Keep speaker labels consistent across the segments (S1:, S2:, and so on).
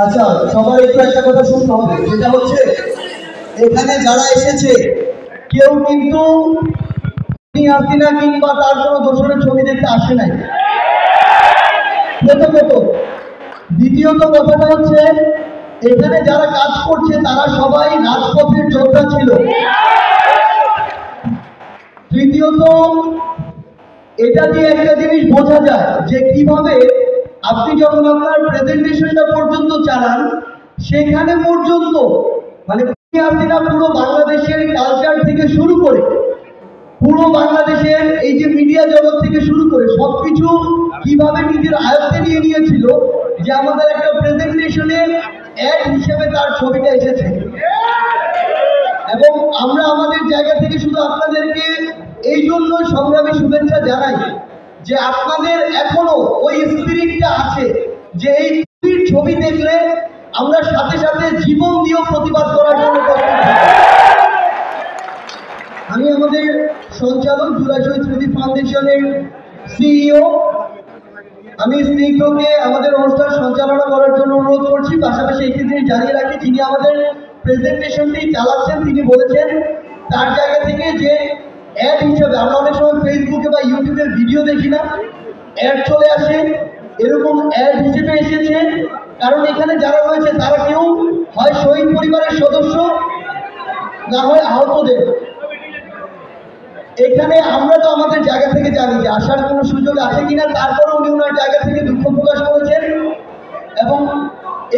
S1: আচ্ছা, সবার একটু একটা কথা শুনতে হবে, সেটা হচ্ছে এখানে যারা এসেছে কেউ কিন্তু হাসিনা কিংবা তার কোনো দোষরের ছবি দেখতে আসে নাই, প্রথমত। দ্বিতীয়ত কথাটা হচ্ছে এখানে যারা কাজ করছে তারা সবাই রাজপথের যোদ্ধা ছিল। তৃতীয়ত, এটা দিয়ে একটা জিনিস বোঝা যায় যে কিভাবে আপনি যখন আপনার প্রেজেন্টেশনটা পর্যন্ত চালান সেখানে পর্যন্ত মানে হাসিনা পুরো বাংলাদেশের কালচার থেকে শুরু করে পুরো বাংলাদেশের এই যে মিডিয়া জগৎ থেকে শুরু করে সবকিছু কিভাবে নিজের আয়ত্তে নিয়ে নিয়েছিল, যে আমাদের একটা প্রেজেন্টেশনে অ্যাড হিসেবে তার ছবিটা এসেছে। এবং আমরা আমাদের জায়গা থেকে শুধু আপনাদেরকে এই জন্য সংগ্রামী শুভেচ্ছা জানাই যে আপনাদের এখনো ওই স্পিরিটটা আছে যে এই ছবি দেখলে আমরা সাথে সাথে জীবন দিয়েও প্রতিবাদ করার জন্য প্রস্তুত থাকি। আমি আমাদের সঞ্চালক জুলাই শহীদ স্মৃতি ফাউন্ডেশনের সিইও আমি স্নিগ্ধকে আমাদের অনুষ্ঠান সঞ্চালনা করার জন্য অনুরোধ করছি। পাশাপাশি একটি জিনিস জানিয়ে রাখি, যিনি আমাদের প্রেজেন্টেশনটি চালাচ্ছেন তিনি বলেছেন তার জায়গা থেকে যে অ্যাড হিসেবে আমরা অনেক সময় ফেসবুকে বা ইউটিউবের ভিডিও দেখি না, অ্যাড চলে আসে, এরকম অ্যাড হিসেবে এসেছে। কারণ এখানে যারা রয়েছে তারা কেউ হয় শহীদ পরিবারের সদস্য, না হয় আহতদের। এখানে আমরা তো আমাদের জায়গা থেকে জানি যে আসার কোনো সুযোগ আছে কিনা, তারপরে উনি ওনার জায়গা থেকে দুঃখ প্রকাশ করেছেন এবং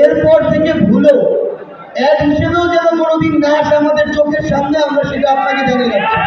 S1: এরপর থেকে ভুলেও অ্যাড হিসেবেও যেন কোনোদিন না আসে আমাদের চোখের সামনে, আমরা সেটা আপনাকে জানিয়ে রাখছি।